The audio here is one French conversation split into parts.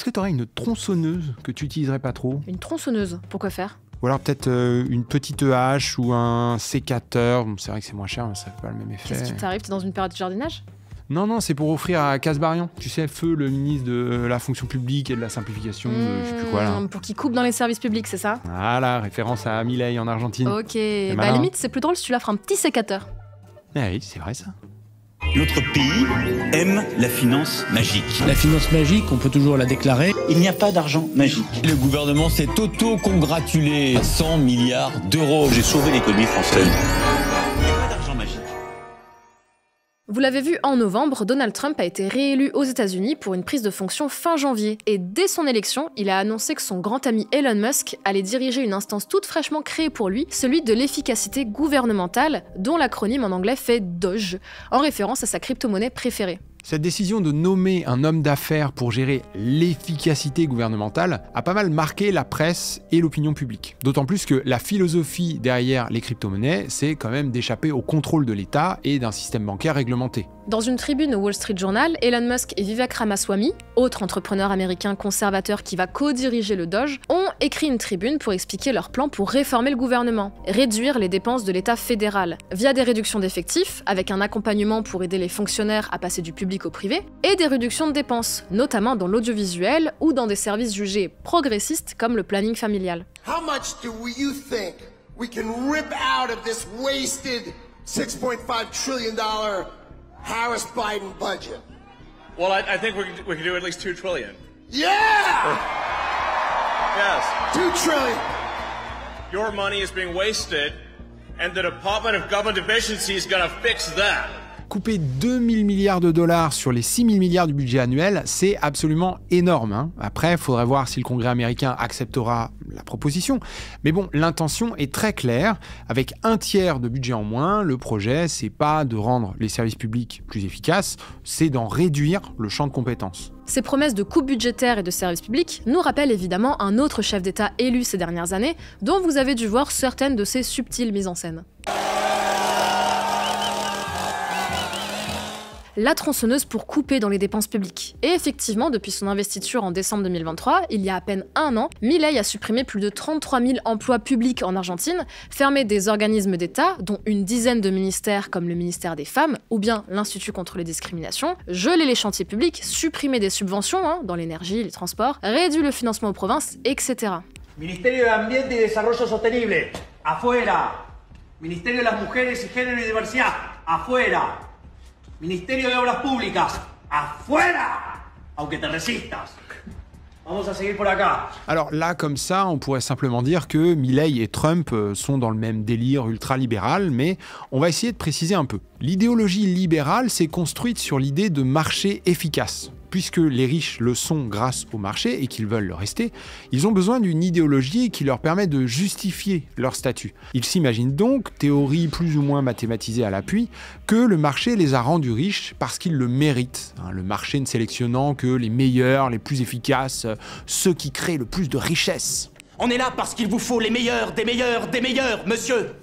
que tu aurais une tronçonneuse que tu utiliserais pas trop? Une tronçonneuse, pourquoi faire? Ou alors peut-être une petite hache ou un sécateur. Bon, c'est vrai que c'est moins cher, mais ça fait pas le même effet. Qu'est-ce qui t'arrive? T'es dans une période de jardinage? Non, c'est pour offrir à Kasbarian. Tu sais, Feu, le ministre de la fonction publique et de la simplification, je sais plus quoi là. Pour qu'il coupe dans les services publics, c'est ça? Voilà, référence à Milei en Argentine. Ok, à la limite, c'est plus drôle si tu l'offres un petit sécateur. Ah oui, c'est vrai ça. Notre pays aime la finance magique. La finance magique, on peut toujours la déclarer. Il n'y a pas d'argent magique. Le gouvernement s'est auto-congratulé. 100 milliards d'euros. J'ai sauvé l'économie française. Il n'y a pas d'argent magique. Vous l'avez vu, en novembre, Donald Trump a été réélu aux États-Unis pour une prise de fonction fin janvier. Et dès son élection, il a annoncé que son grand ami Elon Musk allait diriger une instance toute fraîchement créée pour lui, celui de l'efficacité gouvernementale, dont l'acronyme en anglais fait DOGE, en référence à sa crypto-monnaie préférée. Cette décision de nommer un homme d'affaires pour gérer l'efficacité gouvernementale a pas mal marqué la presse et l'opinion publique. D'autant plus que la philosophie derrière les crypto-monnaies, c'est quand même d'échapper au contrôle de l'État et d'un système bancaire réglementé. Dans une tribune au Wall Street Journal, Elon Musk et Vivek Ramaswamy, autre entrepreneur américain conservateur qui va co-diriger le Doge, ont écrit une tribune pour expliquer leur plan pour réformer le gouvernement, réduire les dépenses de l'État fédéral, via des réductions d'effectifs, avec un accompagnement pour aider les fonctionnaires à passer du public au privé, et des réductions de dépenses, notamment dans l'audiovisuel ou dans des services jugés progressistes comme le planning familial. How much do you think we can rip out of this wasted $6.5 trillion Harris-Biden budget? Well, I think we can do at least $2 trillion. Yeah! Yes. $2 trillion. Your money is being wasted, and the Department of Government Efficiency is gonna fix that. Couper 2000 milliards de dollars sur les 6000 milliards du budget annuel, c'est absolument énorme, hein. Après, il faudrait voir si le Congrès américain acceptera la proposition. Mais bon, l'intention est très claire. Avec un tiers de budget en moins, le projet, c'est pas de rendre les services publics plus efficaces, c'est d'en réduire le champ de compétences. Ces promesses de coupes budgétaires et de services publics nous rappellent évidemment un autre chef d'État élu ces dernières années, dont vous avez dû voir certaines de ses subtiles mises en scène. La tronçonneuse pour couper dans les dépenses publiques. Et effectivement, depuis son investiture en décembre 2023, il y a à peine un an, Milei a supprimé plus de 33 000 emplois publics en Argentine, fermé des organismes d'État, dont une dizaine de ministères comme le ministère des Femmes ou bien l'Institut contre les discriminations, gelé les chantiers publics, supprimé des subventions dans l'énergie, les transports, réduit le financement aux provinces, etc. Ministerio de Ambiente y Desarrollo Sostenible, afuera. Ministerio de las Mujeres y Género y Diversidad, afuera. Ministerio de Obras Públicas, afuera, aunque te resistas. Vamos a seguir por acá. Alors là, comme ça, on pourrait simplement dire que Milei et Trump sont dans le même délire ultra-libéral, mais on va essayer de préciser un peu. L'idéologie libérale s'est construite sur l'idée de marché efficace. Puisque les riches le sont grâce au marché et qu'ils veulent le rester, ils ont besoin d'une idéologie qui leur permet de justifier leur statut. Ils s'imaginent donc, théorie plus ou moins mathématisée à l'appui, que le marché les a rendus riches parce qu'ils le méritent. Le marché ne sélectionnant que les meilleurs, les plus efficaces, ceux qui créent le plus de richesse. On est là parce qu'il vous faut les meilleurs, des meilleurs, des meilleurs, monsieur!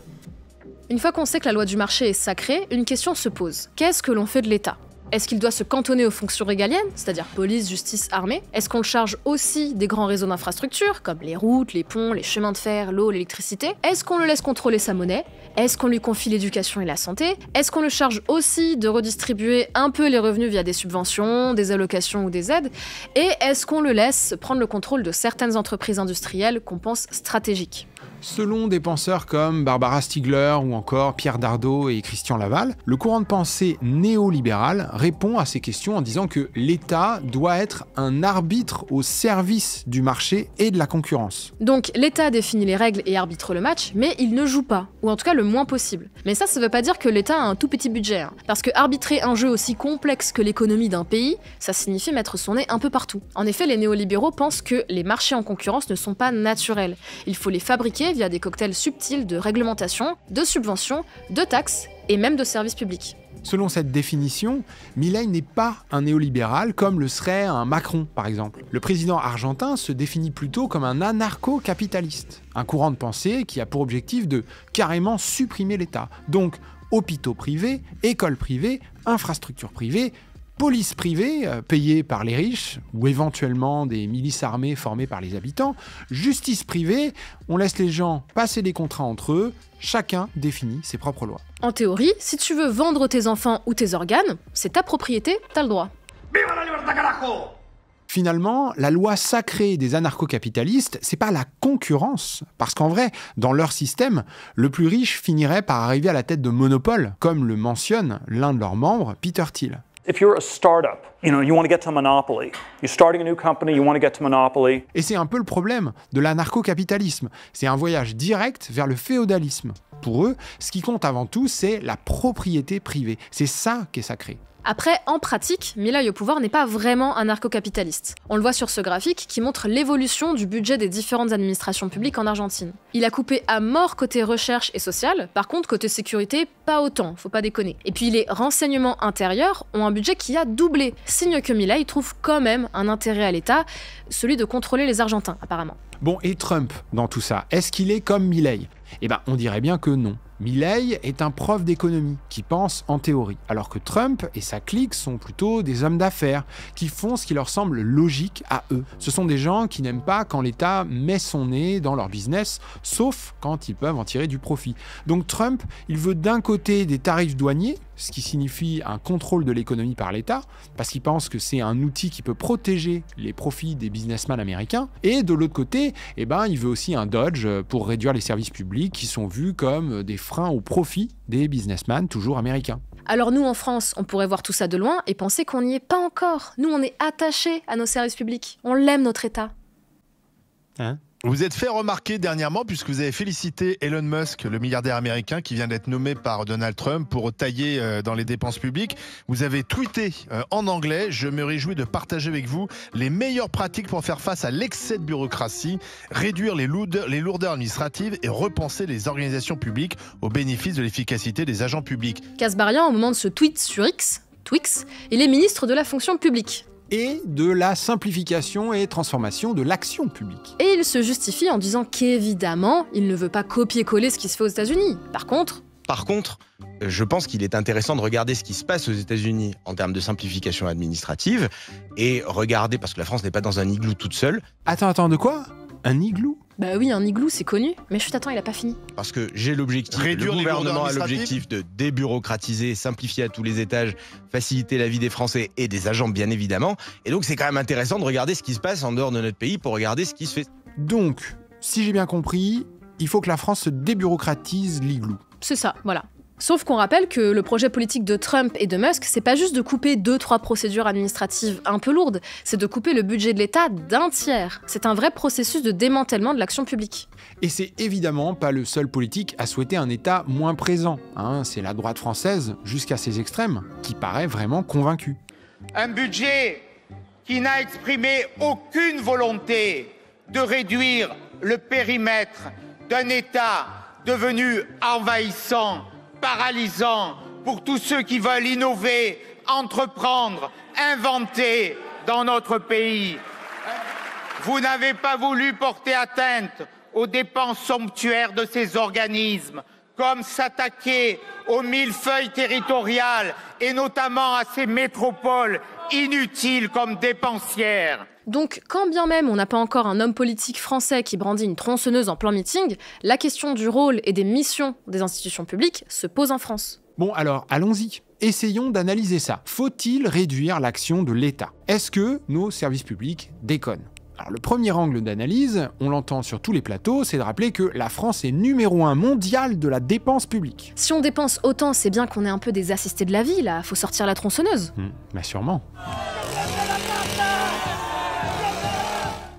Une fois qu'on sait que la loi du marché est sacrée, une question se pose. Qu'est-ce que l'on fait de l'État ? Est-ce qu'il doit se cantonner aux fonctions régaliennes, c'est-à-dire police, justice, armée? Est-ce qu'on le charge aussi des grands réseaux d'infrastructures, comme les routes, les ponts, les chemins de fer, l'eau, l'électricité? Est-ce qu'on le laisse contrôler sa monnaie? Est-ce qu'on lui confie l'éducation et la santé? Est-ce qu'on le charge aussi de redistribuer un peu les revenus via des subventions, des allocations ou des aides? Et est-ce qu'on le laisse prendre le contrôle de certaines entreprises industrielles qu'on pense stratégiques? Selon des penseurs comme Barbara Stiegler ou encore Pierre Dardot et Christian Laval, le courant de pensée néolibéral répond à ces questions en disant que l'État doit être un arbitre au service du marché et de la concurrence. Donc l'État définit les règles et arbitre le match, mais il ne joue pas, ou en tout cas le moins possible. Mais ça veut pas dire que l'État a un tout petit budget, parce que arbitrer un jeu aussi complexe que l'économie d'un pays, ça signifie mettre son nez un peu partout. En effet, les néolibéraux pensent que les marchés en concurrence ne sont pas naturels. Il faut les fabriquer via des cocktails subtils de réglementation, de subventions, de taxes et même de services publics. Selon cette définition, Milei n'est pas un néolibéral comme le serait un Macron, par exemple. Le président argentin se définit plutôt comme un anarcho-capitaliste, un courant de pensée qui a pour objectif de carrément supprimer l'État. Donc, hôpitaux privés, écoles privées, infrastructures privées, Police privée, payée par les riches, ou éventuellement des milices armées formées par les habitants. Justice privée, on laisse les gens passer des contrats entre eux, chacun définit ses propres lois. En théorie, si tu veux vendre tes enfants ou tes organes, c'est ta propriété, t'as le droit. ¡Viva la libertad, carajo! Finalement, la loi sacrée des anarcho-capitalistes, c'est pas la concurrence. Parce qu'en vrai, dans leur système, le plus riche finirait par arriver à la tête de monopoles, comme le mentionne l'un de leurs membres, Peter Thiel. If you're a startup, you want to get to monopoly. You're starting a new company, you want to get to monopoly. Et c'est un peu le problème de l'anarcho-capitalisme. C'est un voyage direct vers le féodalisme. Pour eux, ce qui compte avant tout, c'est la propriété privée. C'est ça qui est sacré. Après, en pratique, Milei au pouvoir n'est pas vraiment anarcho-capitaliste. On le voit sur ce graphique qui montre l'évolution du budget des différentes administrations publiques en Argentine. Il a coupé à mort côté recherche et social, par contre côté sécurité, pas autant, faut pas déconner. Et puis les renseignements intérieurs ont un budget qui a doublé, signe que Milei trouve quand même un intérêt à l'État, celui de contrôler les Argentins apparemment. Bon, et Trump dans tout ça, est-ce qu'il est comme Milei ? Eh ben, on dirait bien que non. Milei est un prof d'économie qui pense en théorie, alors que Trump et sa clique sont plutôt des hommes d'affaires qui font ce qui leur semble logique à eux. Ce sont des gens qui n'aiment pas quand l'État met son nez dans leur business, sauf quand ils peuvent en tirer du profit. Donc Trump, il veut d'un côté des tarifs douaniers, ce qui signifie un contrôle de l'économie par l'État, parce qu'il pense que c'est un outil qui peut protéger les profits des businessmen américains, et de l'autre côté, eh ben, il veut aussi un dodge pour réduire les services publics qui sont vus comme des freins au profit des businessmen toujours américains. Alors nous, en France, on pourrait voir tout ça de loin et penser qu'on n'y est pas encore. Nous, on est attachés à nos services publics. On l'aime, notre État. Hein ? Vous êtes fait remarquer dernièrement puisque vous avez félicité Elon Musk, le milliardaire américain qui vient d'être nommé par Donald Trump pour tailler dans les dépenses publiques. Vous avez tweeté en anglais « Je me réjouis de partager avec vous les meilleures pratiques pour faire face à l'excès de bureaucratie, réduire les lourdeurs administratives et repenser les organisations publiques au bénéfice de l'efficacité des agents publics. » Kasbarian, au moment de ce tweet sur Twix, il est ministre de la fonction publique. Et de la simplification et transformation de l'action publique. Et il se justifie en disant qu'évidemment, il ne veut pas copier-coller ce qui se fait aux États-Unis. Par contre, je pense qu'il est intéressant de regarder ce qui se passe aux États-Unis en termes de simplification administrative et regarder, parce que la France n'est pas dans un igloo toute seule. Attends, de quoi ? Un igloo ? Bah oui, un igloo, c'est connu. Mais chut, attends, il a pas fini. Parce que j'ai l'objectif, le gouvernement a l'objectif de débureaucratiser, simplifier à tous les étages, faciliter la vie des Français et des agents bien évidemment. Et donc c'est quand même intéressant de regarder ce qui se passe en dehors de notre pays pour regarder ce qui se fait. Donc, si j'ai bien compris, il faut que la France se débureaucratise l'igloo. C'est ça, voilà. Sauf qu'on rappelle que le projet politique de Trump et de Musk, c'est pas juste de couper 2-3 procédures administratives un peu lourdes, c'est de couper le budget de l'État d'un tiers. C'est un vrai processus de démantèlement de l'action publique. Et c'est évidemment pas le seul politique à souhaiter un État moins présent. C'est la droite française, jusqu'à ses extrêmes, qui paraît vraiment convaincue. Un budget qui n'a exprimé aucune volonté de réduire le périmètre d'un État devenu envahissant, paralysant pour tous ceux qui veulent innover, entreprendre, inventer dans notre pays. Vous n'avez pas voulu porter atteinte aux dépenses somptuaires de ces organismes, comme s'attaquer aux millefeuilles territoriales et notamment à ces métropoles inutiles comme dépensières. Donc, quand bien même on n'a pas encore un homme politique français qui brandit une tronçonneuse en plein meeting, la question du rôle et des missions des institutions publiques se pose en France. Bon, alors, allons-y. Essayons d'analyser ça. Faut-il réduire l'action de l'État ? Est-ce que nos services publics déconnent ? Alors, le premier angle d'analyse, on l'entend sur tous les plateaux, c'est de rappeler que la France est numéro 1 mondial de la dépense publique. Si on dépense autant, c'est bien qu'on est un peu des assistés de la vie, là. Faut sortir la tronçonneuse. Bah sûrement.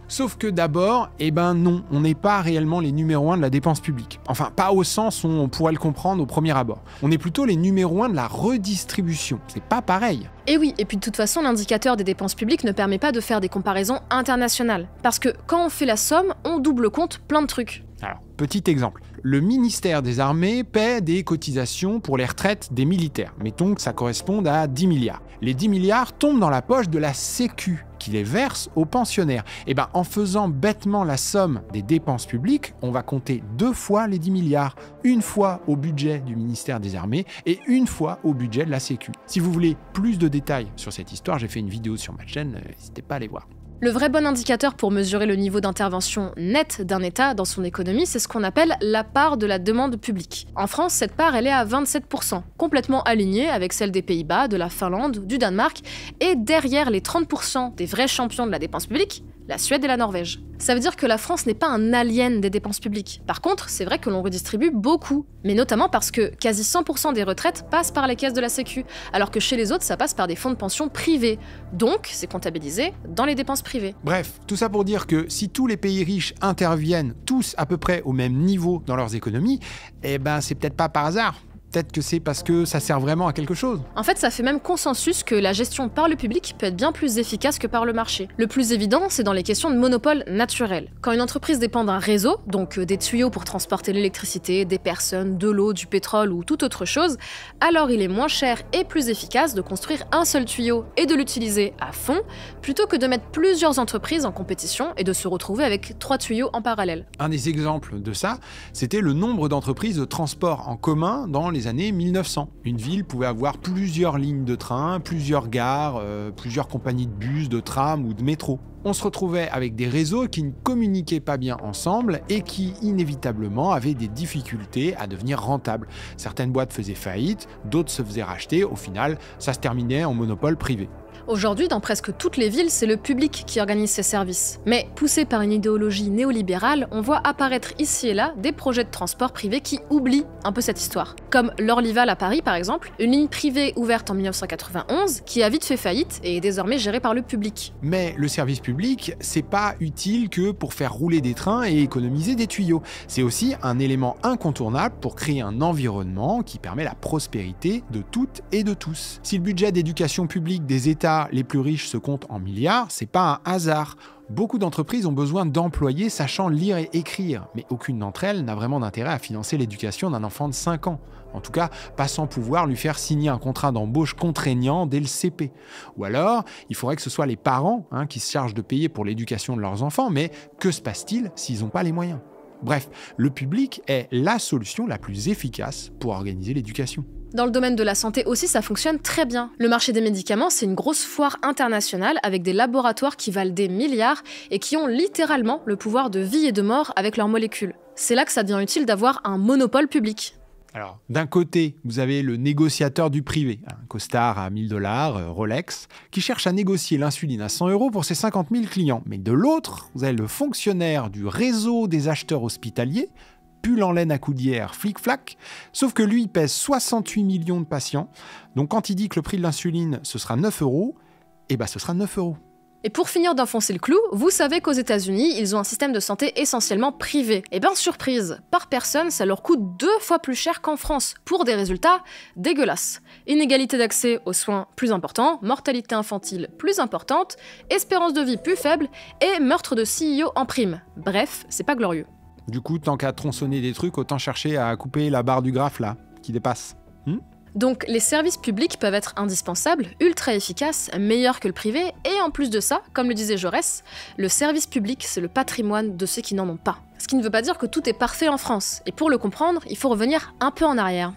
Sauf que d'abord, non, on n'est pas réellement les numéros 1 de la dépense publique. Enfin, pas au sens où on pourrait le comprendre au premier abord. On est plutôt les numéros 1 de la redistribution. C'est pas pareil. Et oui, et puis de toute façon, l'indicateur des dépenses publiques ne permet pas de faire des comparaisons internationales. Parce que quand on fait la somme, on double compte plein de trucs. Alors, petit exemple. Le ministère des Armées paie des cotisations pour les retraites des militaires. Mettons que ça corresponde à 10 milliards. Les 10 milliards tombent dans la poche de la Sécu, qui les verse aux pensionnaires. Et ben, en faisant bêtement la somme des dépenses publiques, on va compter 2 fois les 10 milliards. Une fois au budget du ministère des Armées et une fois au budget de la Sécu. Si vous voulez plus de détails sur cette histoire, j'ai fait une vidéo sur ma chaîne, n'hésitez pas à aller voir. Le vrai bon indicateur pour mesurer le niveau d'intervention nette d'un État dans son économie, c'est ce qu'on appelle la part de la demande publique. En France, cette part, elle est à 27%, complètement alignée avec celle des Pays-Bas, de la Finlande, du Danemark, et derrière les 30% des vrais champions de la dépense publique, la Suède et la Norvège. Ça veut dire que la France n'est pas un alien des dépenses publiques. Par contre, c'est vrai que l'on redistribue beaucoup, mais notamment parce que quasi 100% des retraites passent par les caisses de la Sécu, alors que chez les autres, ça passe par des fonds de pension privés. Donc, c'est comptabilisé dans les dépenses privées. Bref, tout ça pour dire que si tous les pays riches interviennent tous à peu près au même niveau dans leurs économies, eh ben c'est peut-être pas par hasard. Peut-être que c'est parce que ça sert vraiment à quelque chose. En fait, ça fait même consensus que la gestion par le public peut être bien plus efficace que par le marché. Le plus évident, c'est dans les questions de monopole naturel. Quand une entreprise dépend d'un réseau, donc des tuyaux pour transporter l'électricité, des personnes, de l'eau, du pétrole ou toute autre chose, alors il est moins cher et plus efficace de construire un seul tuyau et de l'utiliser à fond, plutôt que de mettre plusieurs entreprises en compétition et de se retrouver avec 3 tuyaux en parallèle. Un des exemples de ça, c'était le nombre d'entreprises de transport en commun dans les années 1900. Une ville pouvait avoir plusieurs lignes de train, plusieurs gares, plusieurs compagnies de bus, de tram ou de métro. On se retrouvait avec des réseaux qui ne communiquaient pas bien ensemble et qui inévitablement avaient des difficultés à devenir rentables. Certaines boîtes faisaient faillite, d'autres se faisaient racheter, au final, ça se terminait en monopole privé. Aujourd'hui, dans presque toutes les villes, c'est le public qui organise ces services. Mais poussé par une idéologie néolibérale, on voit apparaître ici et là des projets de transport privé qui oublient un peu cette histoire. Comme l'Orlyval à Paris par exemple, une ligne privée ouverte en 1991 qui a vite fait faillite et est désormais gérée par le public. Mais le service public, c'est pas utile que pour faire rouler des trains et économiser des tuyaux. C'est aussi un élément incontournable pour créer un environnement qui permet la prospérité de toutes et de tous. Si le budget d'éducation publique des États les plus riches se comptent en milliards, c'est pas un hasard. Beaucoup d'entreprises ont besoin d'employés sachant lire et écrire, mais aucune d'entre elles n'a vraiment d'intérêt à financer l'éducation d'un enfant de 5 ans. En tout cas, pas sans pouvoir lui faire signer un contrat d'embauche contraignant dès le CP. Ou alors, il faudrait que ce soit les parents qui se chargent de payer pour l'éducation de leurs enfants, mais que se passe-t-il s'ils n'ont pas les moyens ? Bref, le public est la solution la plus efficace pour organiser l'éducation. Dans le domaine de la santé aussi, ça fonctionne très bien. Le marché des médicaments, c'est une grosse foire internationale avec des laboratoires qui valent des milliards et qui ont littéralement le pouvoir de vie et de mort avec leurs molécules. C'est là que ça devient utile d'avoir un monopole public. Alors, d'un côté, vous avez le négociateur du privé, un costard à 1 000 $, Rolex, qui cherche à négocier l'insuline à 100 € pour ses 50 000 clients. Mais de l'autre, vous avez le fonctionnaire du réseau des acheteurs hospitaliers, pull en laine à coudière, flic-flac, sauf que lui pèse 68 millions de patients, donc quand il dit que le prix de l'insuline ce sera 9 €, eh ben ce sera 9 €. Et pour finir d'enfoncer le clou, vous savez qu'aux États-Unis, ils ont un système de santé essentiellement privé. Et bien surprise, par personne, ça leur coûte 2 fois plus cher qu'en France, pour des résultats dégueulasses. Inégalité d'accès aux soins plus important, mortalité infantile plus importante, espérance de vie plus faible et meurtre de CEO en prime. Bref, c'est pas glorieux. Du coup, tant qu'à tronçonner des trucs, autant chercher à couper la barre du graphe là, qui dépasse. Donc les services publics peuvent être indispensables, ultra efficaces, meilleurs que le privé, et en plus de ça, comme le disait Jaurès, le service public c'est le patrimoine de ceux qui n'en ont pas. Ce qui ne veut pas dire que tout est parfait en France, et pour le comprendre, il faut revenir un peu en arrière.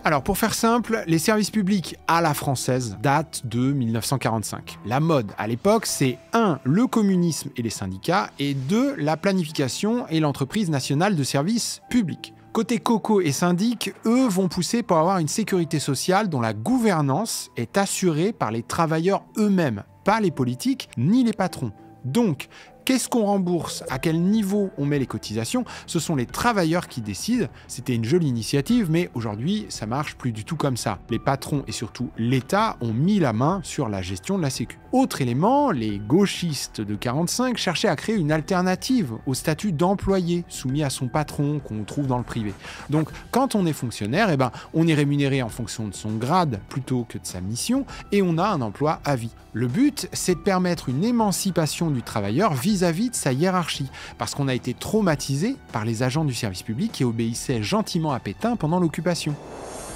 Alors pour faire simple, les services publics à la française datent de 1945. La mode à l'époque, c'est 1. Le communisme et les syndicats, et 2. La planification et l'entreprise nationale de services publics. Côté coco et syndic, eux vont pousser pour avoir une sécurité sociale dont la gouvernance est assurée par les travailleurs eux-mêmes, pas les politiques ni les patrons. Donc, qu'est-ce qu'on rembourse? À quel niveau on met les cotisations? Ce sont les travailleurs qui décident. C'était une jolie initiative, mais aujourd'hui, ça marche plus du tout comme ça. Les patrons et surtout l'État ont mis la main sur la gestion de la Sécu. Autre élément, les gauchistes de 45 cherchaient à créer une alternative au statut d'employé soumis à son patron qu'on trouve dans le privé. Donc, quand on est fonctionnaire, on est rémunéré en fonction de son grade plutôt que de sa mission et on a un emploi à vie. Le but, c'est de permettre une émancipation du travailleur vis-à-vis de sa hiérarchie, parce qu'on a été traumatisé par les agents du service public qui obéissaient gentiment à Pétain pendant l'occupation.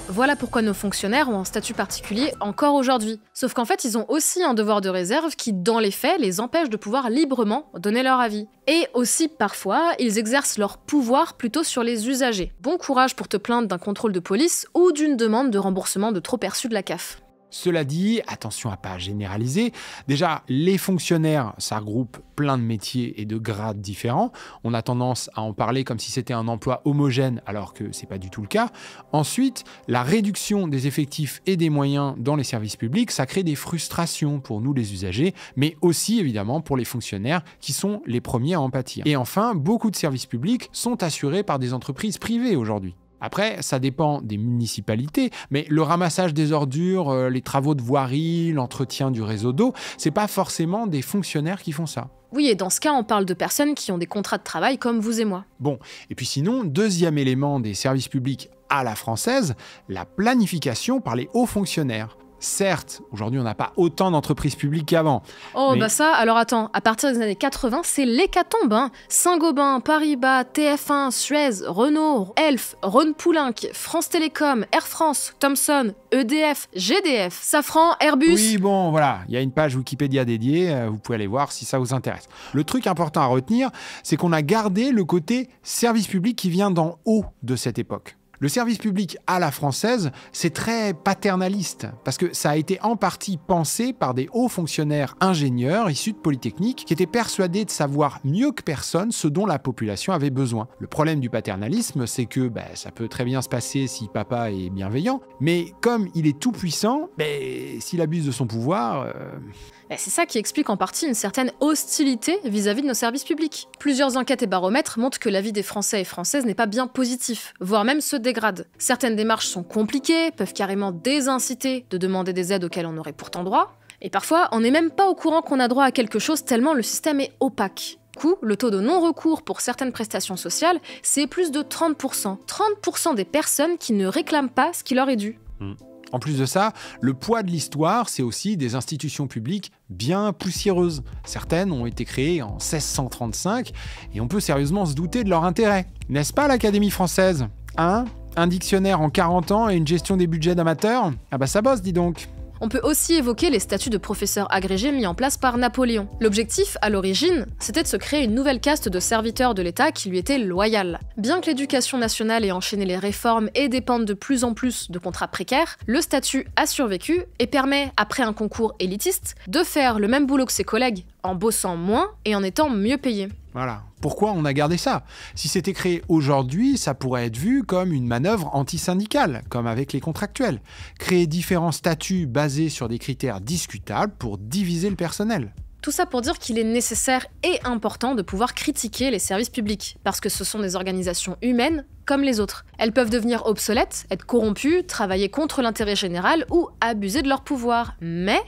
Voilà pourquoi nos fonctionnaires ont un statut particulier encore aujourd'hui. Sauf qu'en fait, ils ont aussi un devoir de réserve qui, dans les faits, les empêche de pouvoir librement donner leur avis. Et aussi, parfois, ils exercent leur pouvoir plutôt sur les usagers. Bon courage pour te plaindre d'un contrôle de police ou d'une demande de remboursement de trop perçu de la CAF. Cela dit, attention à pas généraliser. Déjà, les fonctionnaires, ça regroupe plein de métiers et de grades différents. On a tendance à en parler comme si c'était un emploi homogène, alors que c'est pas du tout le cas. Ensuite, la réduction des effectifs et des moyens dans les services publics, ça crée des frustrations pour nous les usagers, mais aussi évidemment pour les fonctionnaires qui sont les premiers à en pâtir. Et enfin, beaucoup de services publics sont assurés par des entreprises privées aujourd'hui. Après, ça dépend des municipalités, mais le ramassage des ordures, les travaux de voirie, l'entretien du réseau d'eau, c'est pas forcément des fonctionnaires qui font ça. Oui, et dans ce cas, on parle de personnes qui ont des contrats de travail comme vous et moi. Bon, et puis sinon, deuxième élément des services publics à la française, la planification par les hauts fonctionnaires. Certes, aujourd'hui on n'a pas autant d'entreprises publiques qu'avant. Oh mais... bah ça, alors attends, à partir des années 80, c'est l'hécatombe, hein. Saint-Gobain, Paribas, TF1, Suez, Renault, Elf, Rhône-Poulenc, France Télécom, Air France, Thomson, EDF, GDF, Safran, Airbus... Oui, bon, voilà, il y a une page Wikipédia dédiée, vous pouvez aller voir si ça vous intéresse. Le truc important à retenir, c'est qu'on a gardé le côté service public qui vient d'en haut de cette époque. Le service public à la française, c'est très paternaliste, parce que ça a été en partie pensé par des hauts fonctionnaires ingénieurs issus de Polytechnique qui étaient persuadés de savoir mieux que personne ce dont la population avait besoin. Le problème du paternalisme, c'est que ça peut très bien se passer si papa est bienveillant, mais comme il est tout puissant, s'il abuse de son pouvoir... C'est ça qui explique en partie une certaine hostilité vis-à-vis de nos services publics. Plusieurs enquêtes et baromètres montrent que l'avis des Français et Françaises n'est pas bien positif, voire même se dégrade. Certaines démarches sont compliquées, peuvent carrément désinciter de demander des aides auxquelles on aurait pourtant droit, et parfois on n'est même pas au courant qu'on a droit à quelque chose tellement le système est opaque. Du coup, le taux de non-recours pour certaines prestations sociales, c'est plus de 30%. 30% des personnes qui ne réclament pas ce qui leur est dû. En plus de ça, le poids de l'histoire, c'est aussi des institutions publiques bien poussiéreuses. Certaines ont été créées en 1635 et on peut sérieusement se douter de leur intérêt. N'est-ce pas l'Académie française ? Hein ? Un dictionnaire en 40 ans et une gestion des budgets d'amateurs ? Ah bah ça bosse, dis donc. On peut aussi évoquer les statuts de professeurs agrégés mis en place par Napoléon. L'objectif, à l'origine, c'était de se créer une nouvelle caste de serviteurs de l'État qui lui était loyale. Bien que l'éducation nationale ait enchaîné les réformes et dépende de plus en plus de contrats précaires, le statut a survécu et permet, après un concours élitiste, de faire le même boulot que ses collègues, en bossant moins et en étant mieux payé. Voilà. Pourquoi on a gardé ça ? Si c'était créé aujourd'hui, ça pourrait être vu comme une manœuvre antisyndicale, comme avec les contractuels. Créer différents statuts basés sur des critères discutables pour diviser le personnel. Tout ça pour dire qu'il est nécessaire et important de pouvoir critiquer les services publics, parce que ce sont des organisations humaines comme les autres. Elles peuvent devenir obsolètes, être corrompues, travailler contre l'intérêt général ou abuser de leur pouvoir. Mais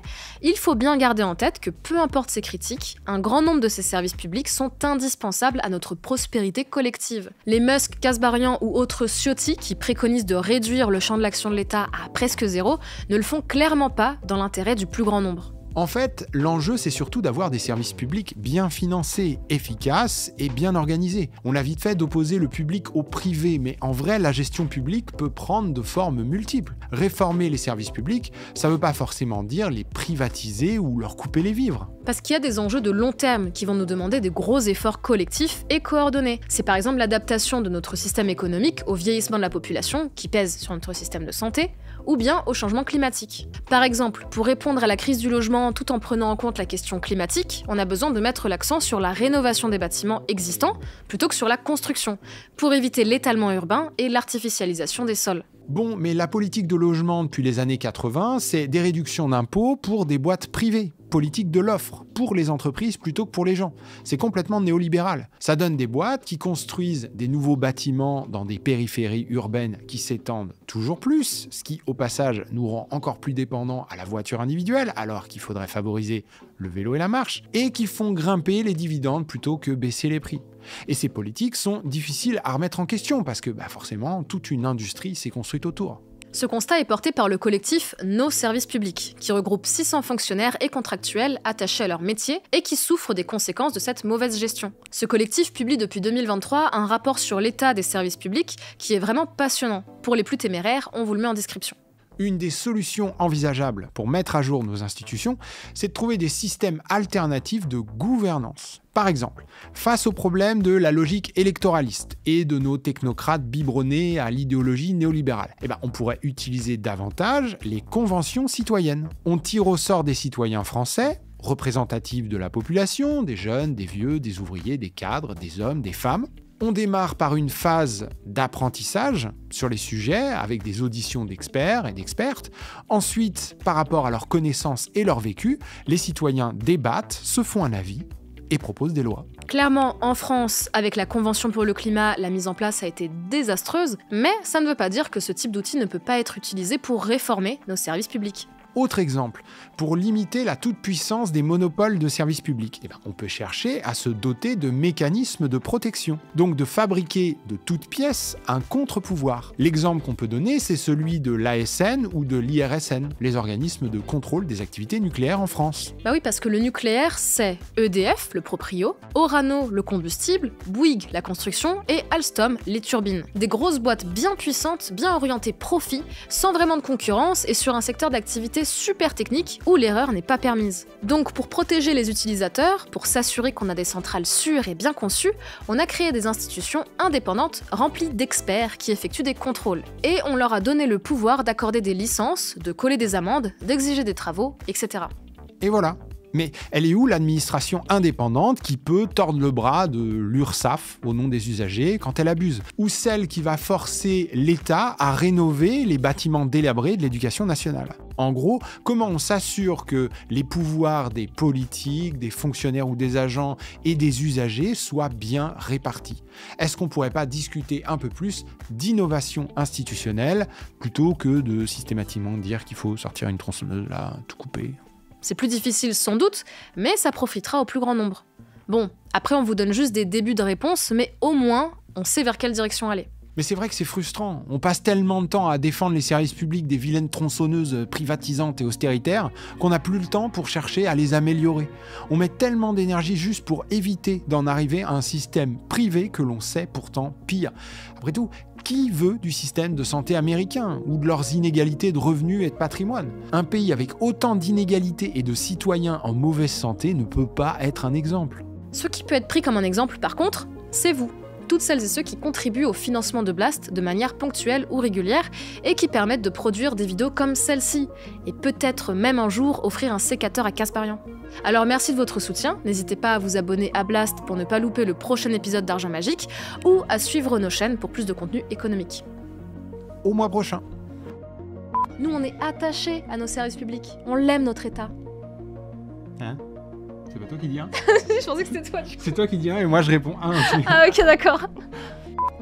il faut bien garder en tête que peu importe ces critiques, un grand nombre de ces services publics sont indispensables à notre prospérité collective. Les Musk, Kasbarian ou autres Ciotti qui préconisent de réduire le champ de l'action de l'État à presque zéro ne le font clairement pas dans l'intérêt du plus grand nombre. En fait, l'enjeu, c'est surtout d'avoir des services publics bien financés, efficaces et bien organisés. On a vite fait d'opposer le public au privé, mais en vrai, la gestion publique peut prendre de formes multiples. Réformer les services publics, ça ne veut pas forcément dire les privatiser ou leur couper les vivres. Parce qu'il y a des enjeux de long terme qui vont nous demander des gros efforts collectifs et coordonnés. C'est par exemple l'adaptation de notre système économique au vieillissement de la population qui pèse sur notre système de santé, ou bien au changement climatique. Par exemple, pour répondre à la crise du logement tout en prenant en compte la question climatique, on a besoin de mettre l'accent sur la rénovation des bâtiments existants plutôt que sur la construction, pour éviter l'étalement urbain et l'artificialisation des sols. Bon, mais la politique de logement depuis les années 80, c'est des réductions d'impôts pour des boîtes privées. Politique de l'offre, pour les entreprises plutôt que pour les gens. C'est complètement néolibéral. Ça donne des boîtes qui construisent des nouveaux bâtiments dans des périphéries urbaines qui s'étendent toujours plus, ce qui, au passage, nous rend encore plus dépendants à la voiture individuelle, alors qu'il faudrait favoriser le vélo et la marche, et qui font grimper les dividendes plutôt que baisser les prix. Et ces politiques sont difficiles à remettre en question, parce que forcément, toute une industrie s'est construite autour. Ce constat est porté par le collectif Nos Services Publics, qui regroupe 600 fonctionnaires et contractuels attachés à leur métier et qui souffrent des conséquences de cette mauvaise gestion. Ce collectif publie depuis 2023 un rapport sur l'état des services publics qui est vraiment passionnant. Pour les plus téméraires, on vous le met en description. Une des solutions envisageables pour mettre à jour nos institutions, c'est de trouver des systèmes alternatifs de gouvernance. Par exemple, face au problème de la logique électoraliste et de nos technocrates biberonnés à l'idéologie néolibérale, on pourrait utiliser davantage les conventions citoyennes. On tire au sort des citoyens français, représentatifs de la population, des jeunes, des vieux, des ouvriers, des cadres, des hommes, des femmes. On démarre par une phase d'apprentissage sur les sujets avec des auditions d'experts et d'expertes. Ensuite, par rapport à leurs connaissances et leur vécu, les citoyens débattent, se font un avis et proposent des lois. Clairement, en France, avec la Convention pour le climat, la mise en place a été désastreuse, mais ça ne veut pas dire que ce type d'outil ne peut pas être utilisé pour réformer nos services publics. Autre exemple, pour limiter la toute-puissance des monopoles de services publics, on peut chercher à se doter de mécanismes de protection, donc de fabriquer de toutes pièces un contre-pouvoir. L'exemple qu'on peut donner, c'est celui de l'ASN ou de l'IRSN, les organismes de contrôle des activités nucléaires en France. Bah oui, parce que le nucléaire, c'est EDF, le proprio, Orano, le combustible, Bouygues, la construction, et Alstom, les turbines. Des grosses boîtes bien puissantes, bien orientées profit, sans vraiment de concurrence et sur un secteur d'activité super technique où l'erreur n'est pas permise. Donc pour protéger les utilisateurs, pour s'assurer qu'on a des centrales sûres et bien conçues, on a créé des institutions indépendantes remplies d'experts qui effectuent des contrôles. Et on leur a donné le pouvoir d'accorder des licences, de coller des amendes, d'exiger des travaux, etc. Et voilà. Mais elle est où l'administration indépendante qui peut tordre le bras de l'URSSAF au nom des usagers quand elle abuse? Ou celle qui va forcer l'État à rénover les bâtiments délabrés de l'éducation nationale? En gros, comment on s'assure que les pouvoirs des politiques, des fonctionnaires ou des agents et des usagers soient bien répartis? Est-ce qu'on ne pourrait pas discuter un peu plus d'innovation institutionnelle plutôt que de systématiquement dire qu'il faut sortir une tronçonneuse là, tout couper? C'est plus difficile sans doute, mais ça profitera au plus grand nombre. Bon, après on vous donne juste des débuts de réponse, mais au moins on sait vers quelle direction aller. Mais c'est vrai que c'est frustrant. On passe tellement de temps à défendre les services publics des vilaines tronçonneuses privatisantes et austéritaires qu'on n'a plus le temps pour chercher à les améliorer. On met tellement d'énergie juste pour éviter d'en arriver à un système privé que l'on sait pourtant pire. Après tout, qui veut du système de santé américain ou de leurs inégalités de revenus et de patrimoine? Un pays avec autant d'inégalités et de citoyens en mauvaise santé ne peut pas être un exemple. Ce qui peut être pris comme un exemple, par contre, c'est vous. Toutes celles et ceux qui contribuent au financement de Blast de manière ponctuelle ou régulière et qui permettent de produire des vidéos comme celle-ci, et peut-être même un jour offrir un sécateur à Casparian. Alors merci de votre soutien, n'hésitez pas à vous abonner à Blast pour ne pas louper le prochain épisode d'Argent Magique, ou à suivre nos chaînes pour plus de contenu économique. Au mois prochain. Nous on est attachés à nos services publics, on l'aime notre État. Hein? C'est pas toi qui dis un? Je pensais que c'était toi. C'est toi qui dis un et moi je réponds un aussi. Ah ok, d'accord.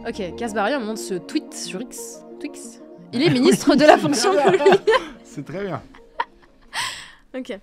Ok, Casparian montre ce tweet sur Twix. Il est ministre de la fonction publique. C'est très bien. Ok.